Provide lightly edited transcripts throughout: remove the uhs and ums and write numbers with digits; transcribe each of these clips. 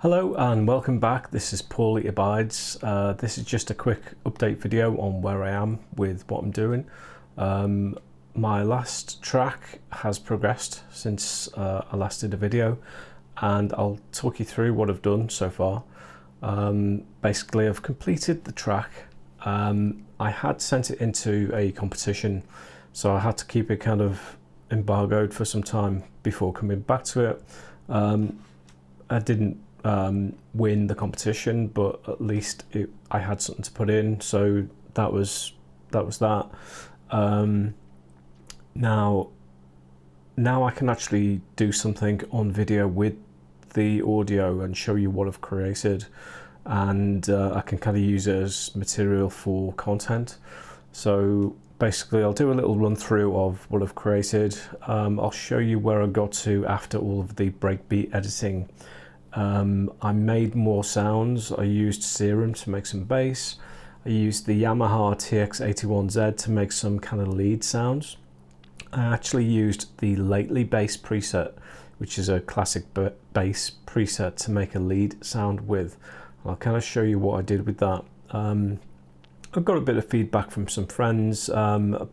Hello and welcome back. This is Paulie Abides. This is just a quick update video on where I am with what I'm doing. My last track has progressed since I last did a video, and I'll talk you through what I've done so far. Basically, I've completed the track. I had sent it into a competition, so I had to keep it kind of embargoed for some time before coming back to it. I didn't win the competition, but at least I had something to put in, so that was that. Now I can actually do something on video with the audio and show you what I've created, and I can kind of use it as material for content. So basically I'll do a little run through of what I've created. I'll show you where I got to after all of the breakbeat editing. I made more sounds. I used Serum to make some bass. I used the Yamaha TX81Z to make some kind of lead sounds. I actually used the Lately bass preset, which is a classic bass preset, to make a lead sound with. I'll kind of show you what I did with that. I've got a bit of feedback from some friends. A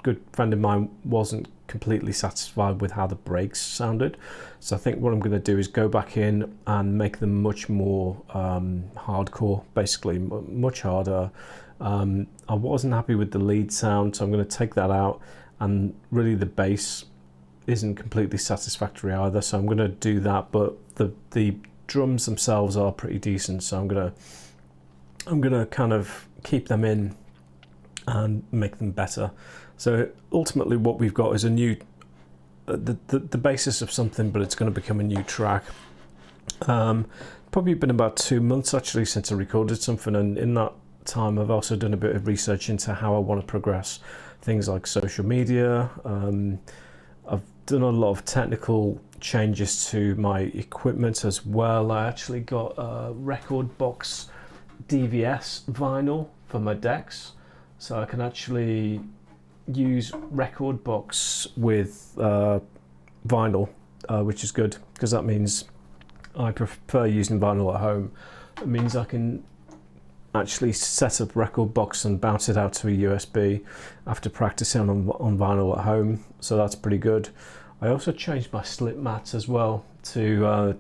good friend of mine wasn't completely satisfied with how the breaks sounded, so I think what I'm going to do is go back in and make them much more hardcore, basically much harder. I wasn't happy with the lead sound, so I'm going to take that out, and really the bass isn't completely satisfactory either, so I'm going to do that, but the drums themselves are pretty decent, so I'm going to kind of keep them in and make them better. So ultimately what we've got is a new the basis of something, but it's going to become a new track. Probably been about 2 months actually since I recorded something, and in that time I've also done a bit of research into how I want to progress things like social media. I've done a lot of technical changes to my equipment as well. I actually got a record box DVS vinyl for my decks, so I can actually use record box with vinyl, which is good, because that means I prefer using vinyl at home. It means I can actually set up record box and bounce it out to a USB after practicing on vinyl at home, so that's pretty good. I also changed my slip mats as well to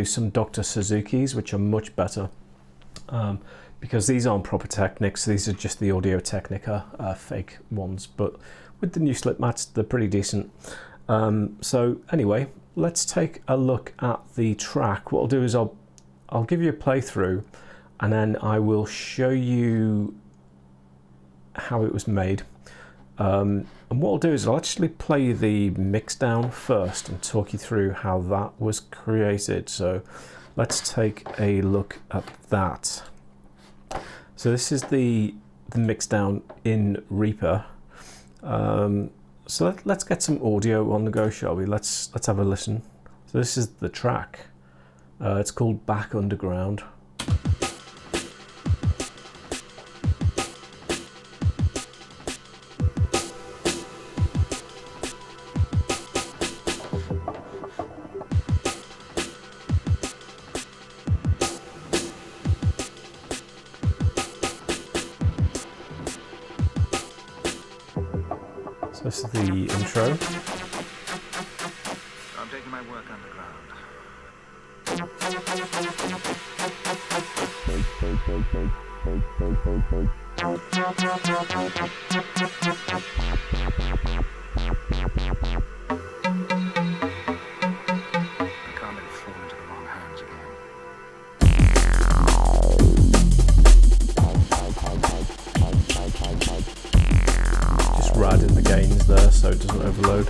some Dr. Suzuki's, which are much better. Because these aren't proper Technics, these are just the Audio Technica fake ones, but with the new slip mats they're pretty decent. So anyway, let's take a look at the track. What I'll do is I'll give you a playthrough, and then I will show you how it was made. And what I'll do is I'll actually play the mixdown first and talk you through how that was created. So let's take a look at that. So this is the mixdown in Reaper. So let's get some audio on the go, shall we? Let's have a listen. So this is the track. It's called Back Underground. So this is the intro. I'm taking my work underground. I can't let it fall into the wrong hands again. Just riding the gains there so it doesn't overload.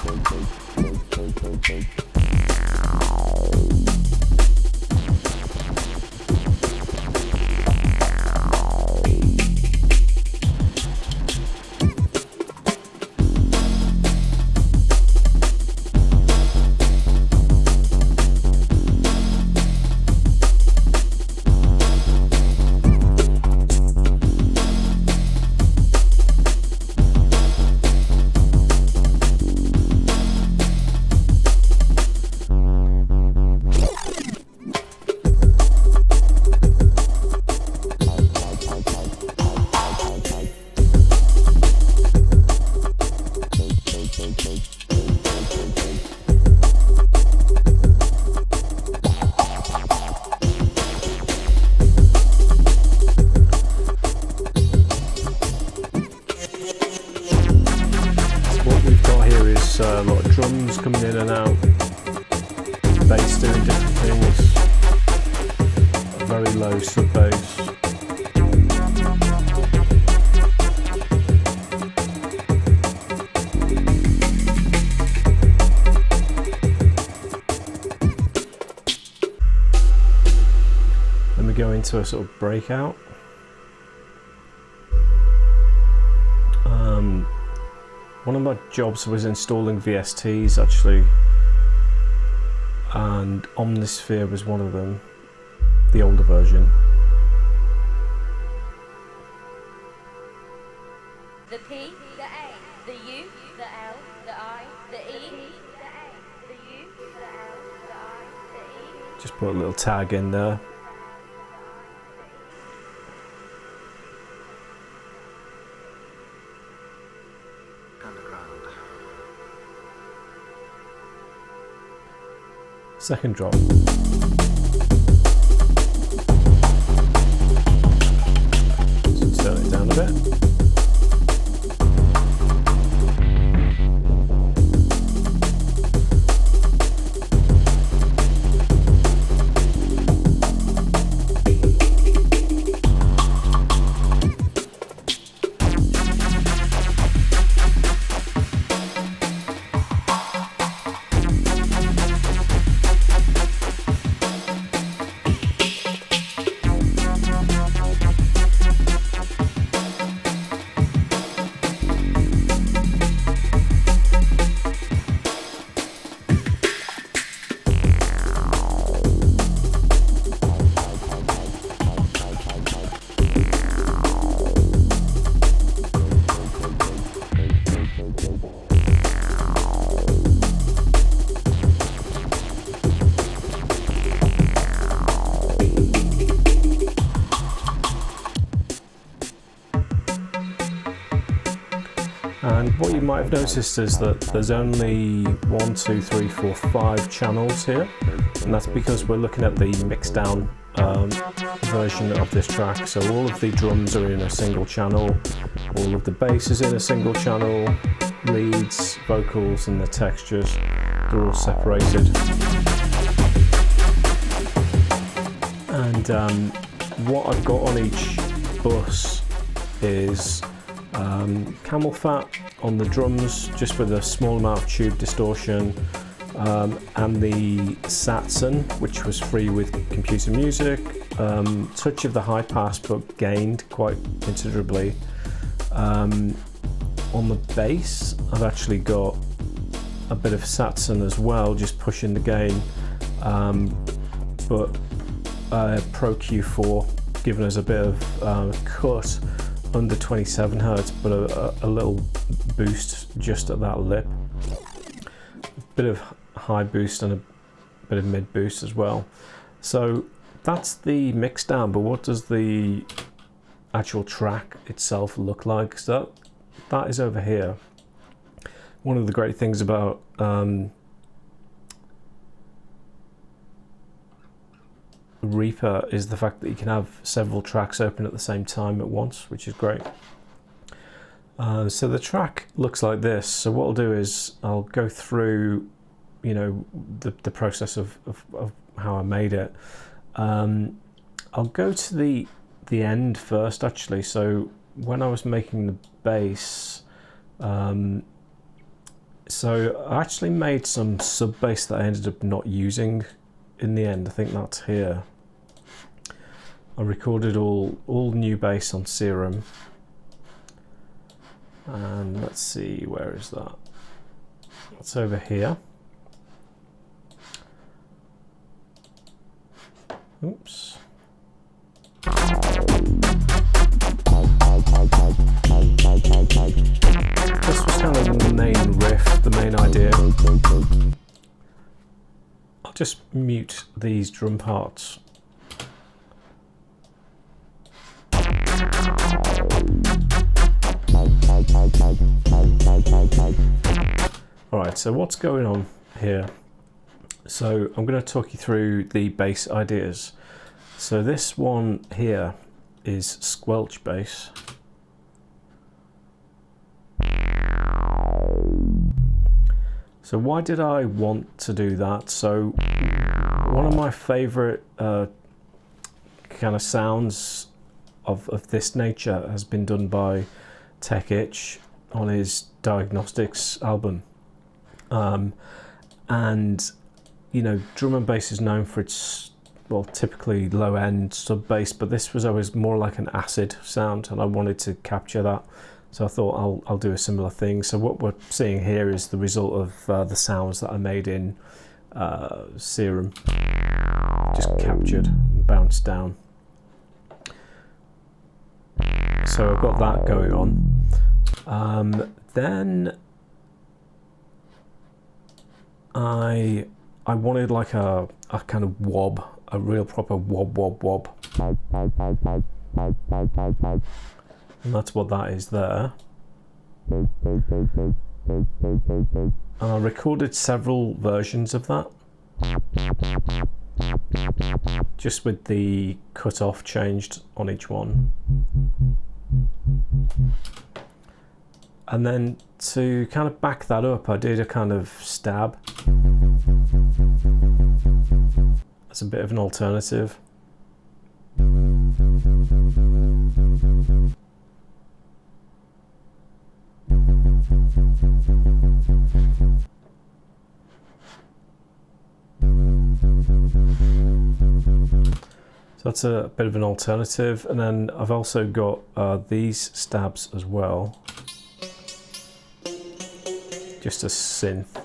very low sub bass. Then we go into a sort of breakout. One of my jobs was installing VSTs actually, and Omnisphere was one of them, the older version. The P, the A, the U, the L, the I, the E, the A, the U, the L, the I, the E. Just put a little tag in there. Underground. Second drop. So turn it down a bit. And what you might have noticed is that there's only 1, 2, 3, 4, 5 channels here, and that's because we're looking at the mixdown version of this track. So all of the drums are in a single channel, all of the bass is in a single channel, leads, vocals and the textures, they're all separated. And what I've got on each bus is camel fat on the drums, just with a small amount of tube distortion, and the Satson, which was free with computer music, touch of the high pass but gained quite considerably. On the bass I've actually got a bit of Satson as well, just pushing the gain, but Pro Q4 giving us a bit of cut under 27 Hz, but a little boost just at that lip. A bit of high boost and a bit of mid boost as well. So that's the mixdown, but what does the actual track itself look like? So that is over here. One of the great things about Reaper is the fact that you can have several tracks open at the same time at once, which is great. So the track looks like this. So what I'll do is I'll go through, you know, the process of how I made it. I'll go to the end first actually. So when I was making the bass, so I actually made some sub bass that I ended up not using in the end. I think that's here. I recorded all new bass on Serum, and let's see, where is that? That's over here. Oops. This was kind of the main riff, the main idea. I'll just mute these drum parts. Alright, so what's going on here? So I'm going to talk you through the bass ideas. So this one here is squelch bass. So why did I want to do that? So one of my favorite kind of sounds of this nature has been done by Tech Itch on his Diagnostics album. And you know, drum and bass is known for its, well, typically low end sub bass, but this was always more like an acid sound, and I wanted to capture that, so I thought I'll do a similar thing. So what we're seeing here is the result of the sounds that I made in Serum, just captured and bounced down. So I've got that going on. Then I wanted like a kind of wob, a real proper wob. And that's what that is there. And I recorded several versions of that, just with the cut-off changed on each one. And then to kind of back that up, I did a kind of stab as a bit of an alternative. So that's a bit of an alternative, and then I've also got these stabs as well, just a synth.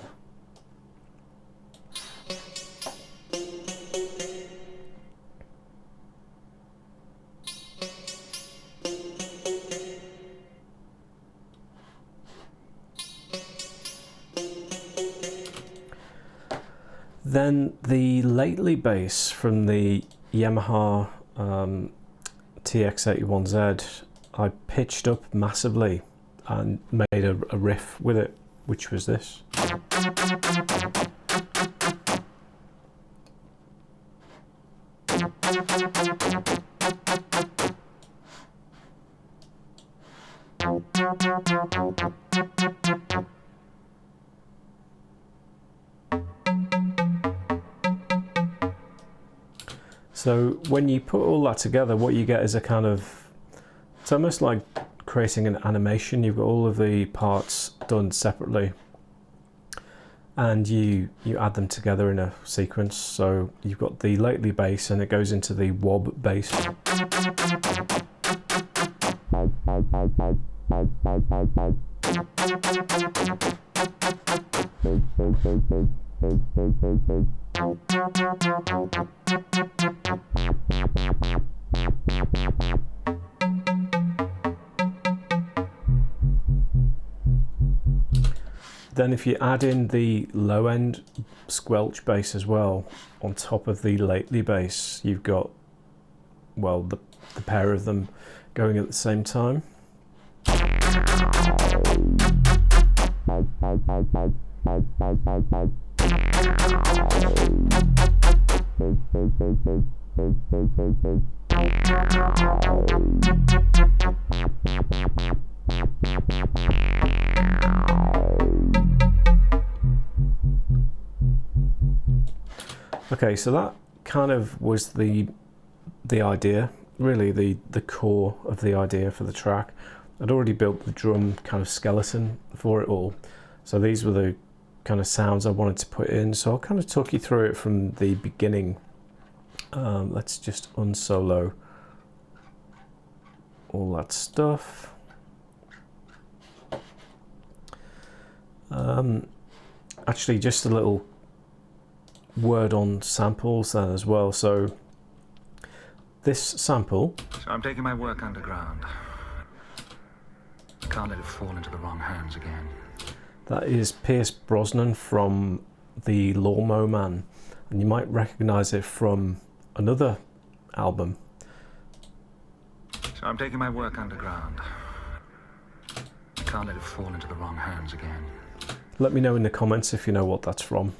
Then the lately bass from the Yamaha TX81Z, I pitched up massively and made a riff with it, which was this. So when you put all that together, what you get is a kind of, it's almost like creating an animation. You've got all of the parts done separately, and you add them together in a sequence. So you've got the lately bass, and it goes into the wob bass. Then if you add in the low end squelch bass as well on top of the lately bass, you've got, well, the pair of them going at the same time. Okay, so that kind of was the idea, really the core of the idea for the track. I'd already built the drum kind of skeleton for it all, so these were the kind of sounds I wanted to put in. So I'll kind of talk you through it from the beginning. Let's just unsolo all that stuff. Actually, just a little word on samples then as well. So this sample, So I'm taking my work underground. I can't let it fall into the wrong hands again. that is Pierce Brosnan from the Lawnmower Man, and you might recognize it from another album. So I'm taking my work underground. I can't let it fall into the wrong hands again. Let me know in the comments if you know what that's from.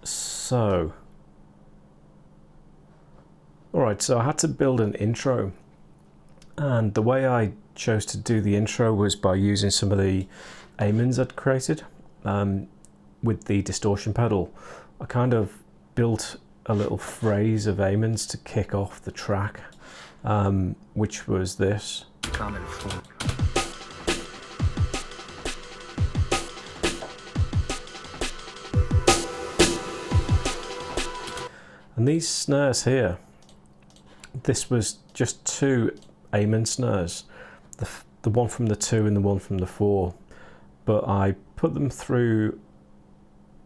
So, alright, so I had to build an intro, and the way I chose to do the intro was by using some of the amens I'd created with the distortion pedal. I kind of built a little phrase of Eamon's to kick off the track, which was this. Can't let it fall. And these snares here, this was just 2 Eamon snares, the one from the 2 and the one from the 4, but I put them through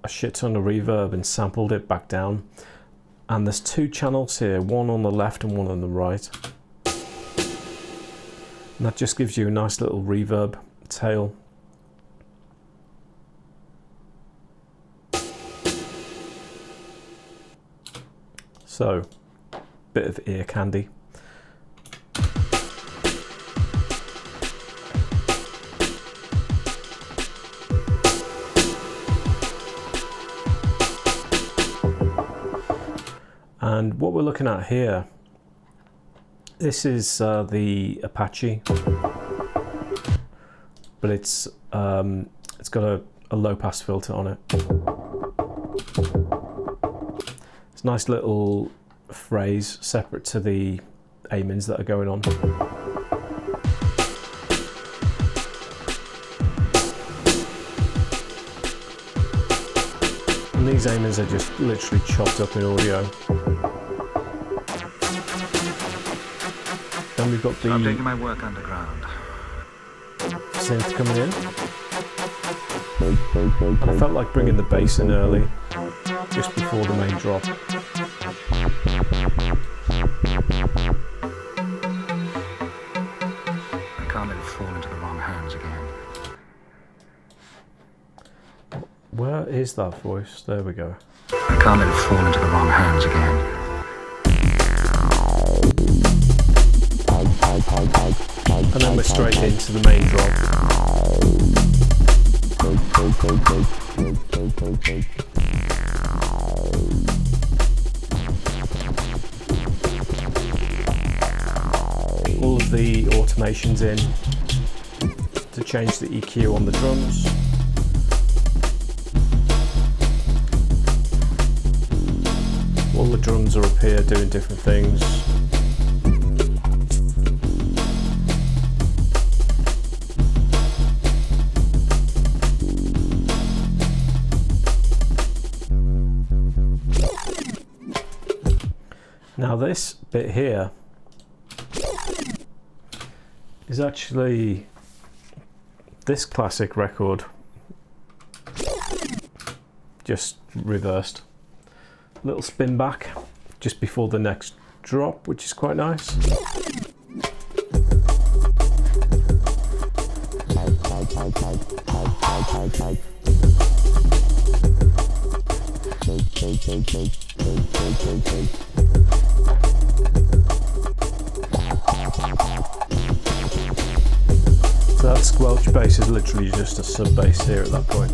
a shit ton of reverb and sampled it back down, and there's 2 channels here, one on the left and one on the right, and that just gives you a nice little reverb tail. So, bit of ear candy. And what we're looking at here, this is the Apache, but it's got a low pass filter on it. It's a nice little phrase separate to the Eamons that are going on. And these Eamons are just literally chopped up in audio. Then we've got the I'm taking my work underground. synth coming in. And I felt like bringing the bass in early, just before the main drop. I can't let it fall into the wrong hands again. Where is that voice? There we go. I can't let it fall into the wrong hands again. And then we're straight into the main drop. All of the automations in to change the EQ on the drums. All the drums are up here doing different things. Now this bit here is actually this classic record, just reversed. Little spin back just before the next drop, which is quite nice. So that squelch bass is literally just a sub bass here at that point.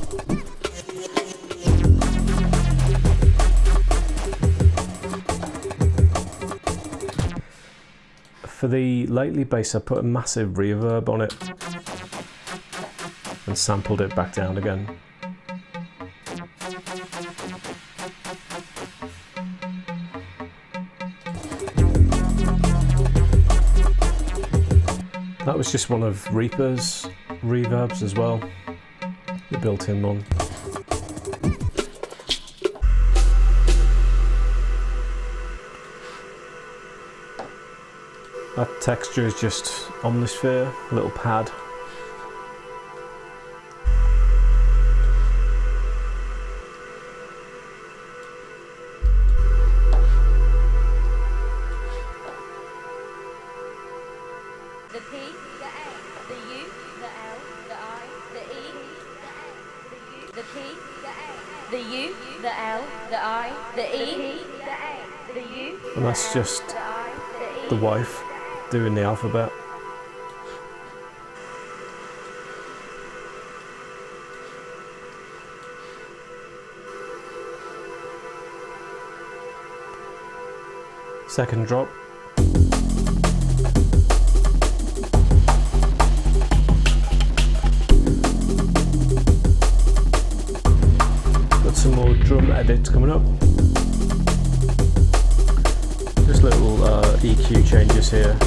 For the lately bass, I put a massive reverb on it and sampled it back down again. That was just one of Reaper's reverbs as well, the built-in one. That texture is just Omnisphere, a little pad. The P, the A, the U, the L, the I, the E, the A, the U, the P, the A, the U, the L, the I, the E, the A, the U. And that's just the wife doing the alphabet. Second drop. Got some more drum edits coming up. EQ changes here.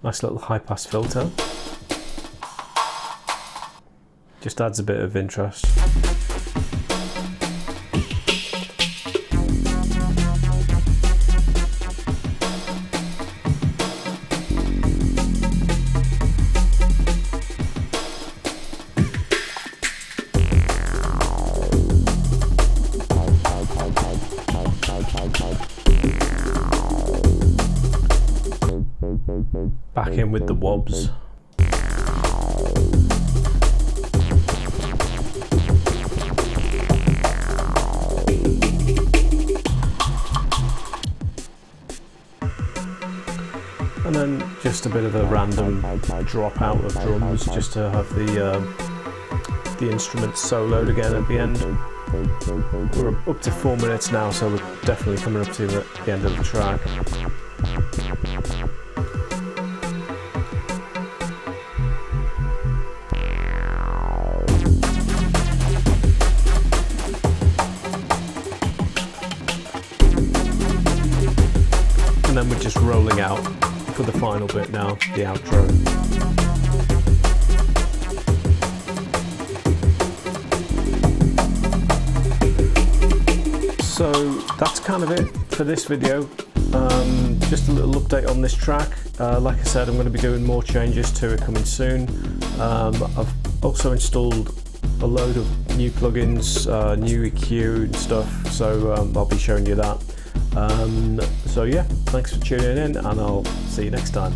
Nice little high pass filter. Just adds a bit of interest. Back in with the wobs. And then just a bit of a random drop out of drums just to have the instrument soloed again at the end. We're up to 4 minutes now, so we're definitely coming up to the end of the track. And then we're just rolling out for the final bit now, the outro. So that's kind of it for this video. Just a little update on this track. Like I said, I'm going to be doing more changes to it coming soon. I've also installed a load of new plugins, new EQ and stuff, so I'll be showing you that. So yeah, thanks for tuning in, and I'll see you next time.